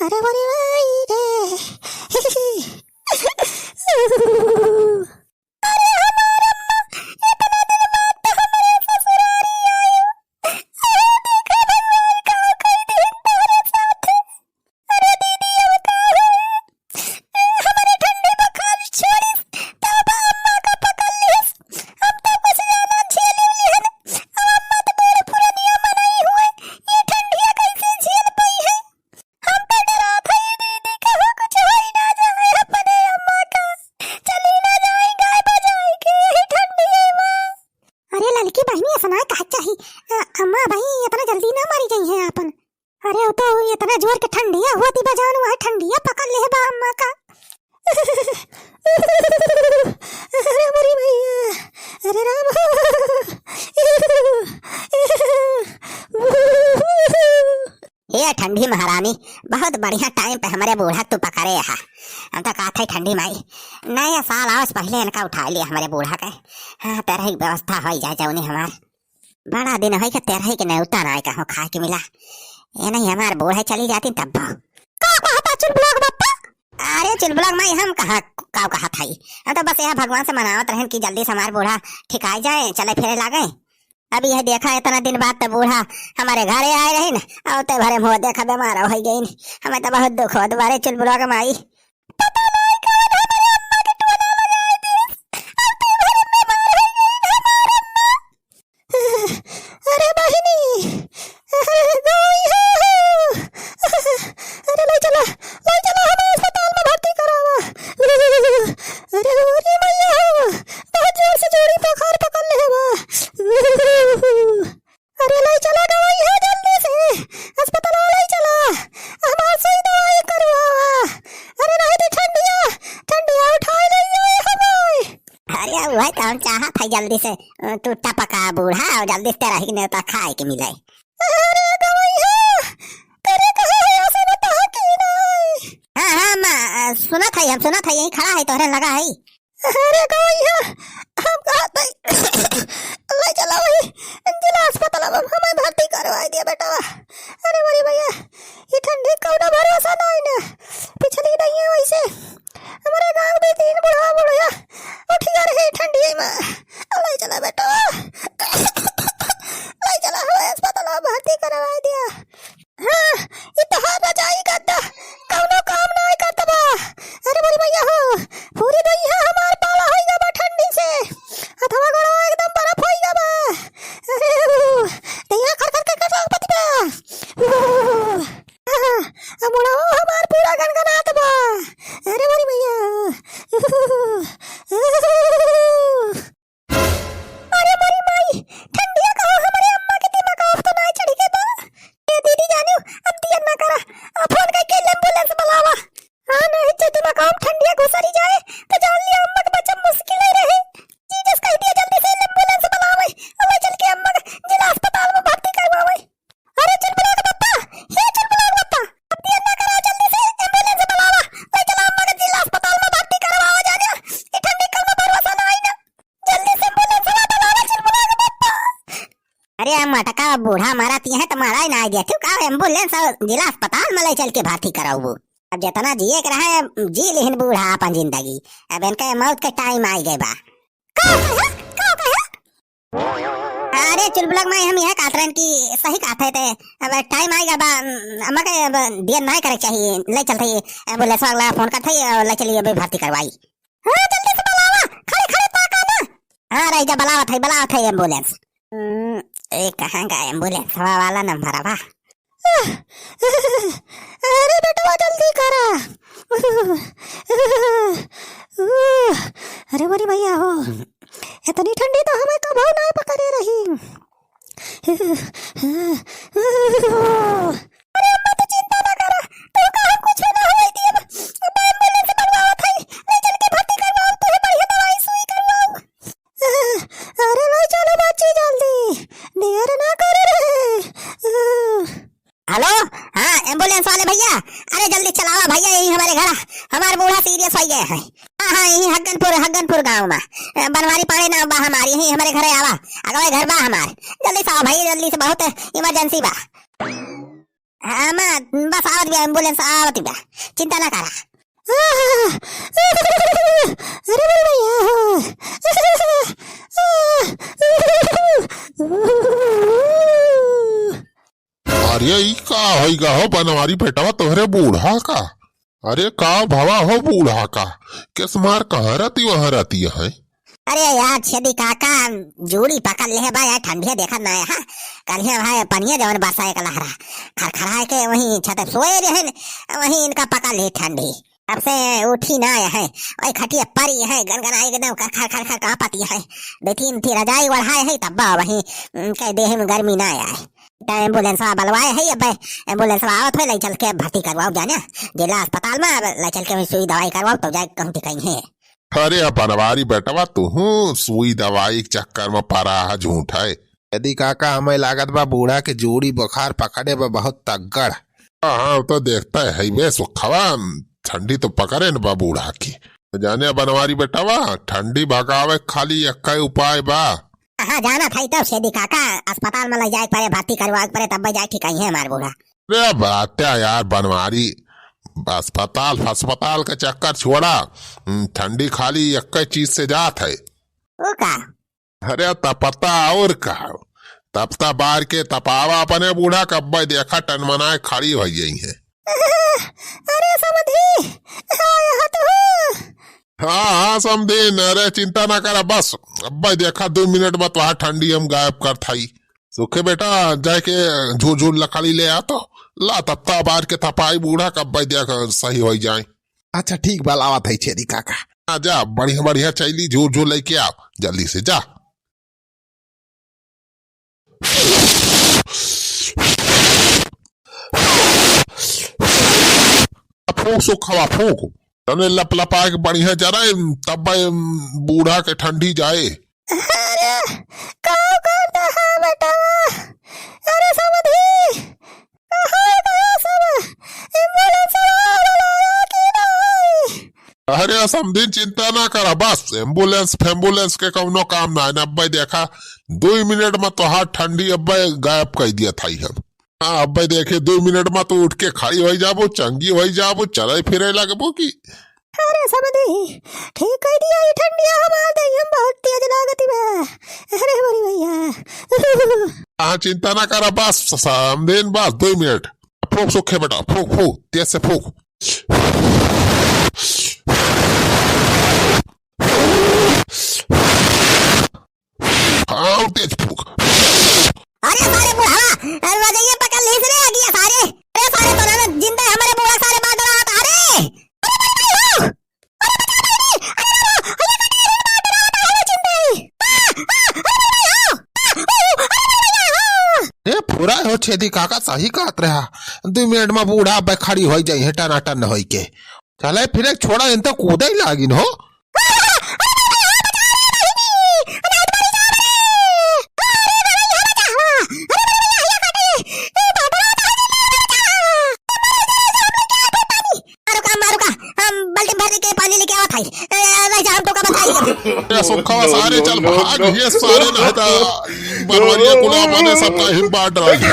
अरे बड़ी भाई रे। अम्मा भाई इतना जल्दी ना मारी गई है अपन। अरे वो तो इतना जोर के ठंडिया हुआ थी बजान, वह ठंडिया पकड़ ले बा अम्मा का। अरे मेरी भैया, अरे राम। ये ठंडी महारानी बहुत बढ़िया टाइम पे हमारे बूढ़ा तू पकड़े है। हम तो कहते ठंडी माई नया साल आओ पहले इनका उठा लिया हमारे बूढ़ा के। हाँ तेरा ही व्यवस्था हो जाए जाऊनी हमार बड़ा दिन हो तेरा ही के न्यूता ना कहो खाए के मिला। ये नहीं हमारे बूढ़े चली जाती तब अरे चुलबुलाग माई हम कहा था हम तो बस यह भगवान से मनावत रहन कि जल्दी से हमारा बूढ़ा ठिकाई जाए चले फिरे लागे। अभी यह देखा इतना दिन बाद तो बूढ़ा हमारे घरे आए रहे न और भरे मुँह देखा बीमार हो गई। हमें तो बहुत दुख हो दोबारे चुलबुलाग माई। अरे बहिनी अरे ले चलो हमें अस्पताल में भर्ती करावा। अरे मैया बहुत जोर से जोड़ी बुखार पकड़ ले बा। अरे ले चलो दवाई है जल्दी से अस्पताल ले चला हमार से दवाई करवावा। अरे नहीं तो ठंडिया उठा ले हमें। अरे वह तो हम चाहत है जल्दी से टूटा पका बूढ़ा और जल्दी से तेरा ही न्योता खाए के मिले। अरे गवैया तेरे कहे है ऐसे बता कि नहीं। हाँ माँ सुना था यही खड़ा है तोहरे लगा है। अरे गवैया हम कहते ले चला वही जिला अस्पताल में हमें भर्ती करवा दिया बेटा। अरे बड़ी भैया ये ठंडी कौड़ा भरोसा नहीं ना पिछली नहीं है वैसे हमारे गांव में 3 बुढ़िया उठ गए ठंडी में। ले चला बेटा ले चला हमें अस्पताल में भर्ती करवा दिया। हाँ इतना रजाई गद्दा कौनो काम नहीं करता बा। अरे बड़ी भैया हो पूरी दैया हमार पाला होइगा बा ठंडी से अथवा गड़ा एकदम बर्फ होइगा बा। अरे दैया खर के पति बा मुड़ा हमार पूरा गनगनात बा। अरे बड़ी भैया अरे बड़ी माई ठंडिया कहो हमारे अम्मा के दिमाग ऑफ तो नहीं चढ़ी के बा। ये दीदी जानो अब दिया ना करा फोन करके एम्बुलेंस बुलावा। हाँ नहीं तो दिमाग ऑफ ठंडिया घुसरी जाए तो जान लिया अम्मा का बच्चा मुश्किल ही रहे। जीजस कह दिया जल्दी से एम्बुलेंस बुलावे और चल के अम्मा जिला अस्पताल में भर्ती करवावे। अरे चल बुला के पप्पा ये चल बुला के पप्पा अब दिया ना करा जल्दी से एम्बुलेंस बुलावा ले चला अम्मा के जिला अस्पताल में भर्ती करवावा जाने। ये ठंडी कल में भरोसा ना आई ना जल्दी से एम्बुलेंस बुलावा चल बुला के पप्पा। अरे मटका बूढ़ा मारा है तुम्हारा ही ना आइडिया क्यों कहा एम्बुलेंस जिला अस्पताल में ले चल के भर्ती कराऊ। अब जितना जिए के रहा है जी लिहिन बूढ़ा अपन जिंदगी अब इनका मौत के टाइम आई गए बा। अरे चुलबुलग में हम यह कहते हैं कि सही कहते थे अब टाइम आएगा बा अम्मा के देर नहीं करे चाहिए ले चलते एम्बुलेंस वाला फोन करते ले चलिए अभी भर्ती करवाई। हाँ जल्दी से बुलावा खड़े ताका ना। हाँ रही जा बुलावा था एम्बुलेंस। कहाँ का एम्बुलेंस वाला नंबर बा। अरे बेटा जल्दी करा। अरे बड़ी भैया हो इतनी ठंडी तो हमें कभी नहीं पकड़े रही। अरे अम्मा तो चिंता ना करा तो कहाँ कुछ ना हुई थी अब एम्बुलेंस बुलवावा था ले चल के भर्ती करवाऊं तो बढ़िया दवाई सुई करवाऊं। अरे ले चलो बच्ची जल्दी देर ना करे रहे। हेलो हाँ एम्बुलेंस वाले भैया अरे जल्दी चलावा भैया यही हमारे घर हमारे बूढ़ा सीरियस हो गया है। हाँ यही हग्गनपुर गांव में बनवारी पानी नाम बा हमारी यही हमारे घर आवा अगले घर बा हमारे जल्दी से आओ भाई जल्दी से बहुत इमरजेंसी बा। बस आवत भी एम्बुलेंस आवत भी चिंता ना करा। अरे भैया अरे ई का होइगा हो बनवारी बेटवा तोहरे बूढ़ा का। अरे का भवा हो बूढ़ा का, किस मार कहाँ रहती वहां रहती है। अरे यार छेदी काका जूड़ी पकड़ ले भाई यार ठंडिया देखा ना है करिया भाई पनिया जवन बरसाए का लहरा खरखरा के वहीं छत सोए रहे वहीं इनका पकड़ ले ठंडी अब से उठी ना है वही खटिया परी है गनगनाई एकदम खर खर खर कांपती है दो तीन थी रजाई बढ़ाए है तब वहीं कह देह में गर्मी ना आए एम्बुलेंस बलवाए है अब एम्बुलेंस आवत है ले चल के भर्ती करवाओ जाना जिला अस्पताल में ले चल के सुई दवाई करवाओ तो जाए कहूँ कहीं है। अरे बनवारी बेटवा तू सुई दवाई के चक्कर में परा है झूठ है। यदि काका हमें लागत बा बूढ़ा के जोड़ी बुखार पकड़े बा बहुत तगड़। हाँ तो देखता है मैं सुखवा ठंडी तो पकड़े न बा बूढ़ा की जाने बनवारी बेटवा ठंडी भगावे खाली एक उपाय बा। हाँ जाना था तब शेदी काका अस्पताल में ले जाए पड़े भर्ती करवा पड़े तब जाए ठीक है हमारे बूढ़ा। अरे बात यार बनवारी अस्पताल का चक्कर छोड़ा ठंडी खाली एक चीज से जात है। वो का अरे तपता और का तपता बार के तपावा अपने बूढ़ा कब्बे देखा टन मनाए खड़ी हो गई है। अरे समझी हाँ समझीन अरे चिंता ना करा बस अब्बा देखा 2 मिनट में तो ठंडी हम गायब कर थाई सुखे बेटा जाके झूर झूर लकड़ी ले आ तो ला तत्ता बार के थपाई बूढ़ा कब्बे देख सही हो जाए। अच्छा ठीक बा लावा था छेदी काका जा बढ़िया बढ़िया चैली झूर झूर लेके आओ जल्दी से जा। फूक सुखवा फूक तने लप लपा के बढ़िया जरा तब बूढ़ा के ठंडी जाए। अरे कहाँ करता है बेटा अरे समझी कहाँ गया सब एम्बुलेंस वाला कि नहीं। अरे समझी चिंता ना करा बस एम्बुलेंस के कौनो काम ना है अब्बे देखा 2 मिनट में तो हाथ ठंडी अब्बे गायब कर दिया था हम। हाँ अब्बे देखे 2 मिनट में तो उठ के खड़ी हो जाबो चंगी हो जाबो चले फिरे लगबो की। अरे समझी ठीक है दिया ये ठंडिया हमारे दही हम बहुत तेज लागती बा। अरे बड़ी भैया हाँ चिंता ना करा बस समझीन बस 2 मिनट फूक सुखे बेटा फूक फूक तेज से फूक। हाँ तेज फूक। अरे सारे बुढ़ावा अरे वजह पकड़ ले रे आ गया सारे अरे सारे तो ना जिंदा हमारे बुढ़ा सारे बात रहा अरे पूरा हो छेदी काका सही कहत रहा 2 मिनट में बूढ़ा अब खड़ी हो जाई है टना टन हो के चले फिर छोड़ा इन तो कूदा ही लागिन हो। सुखवा सारे चल भाग ये सारे नहता बनवरिया कुला मने सबका हिम बांट रही।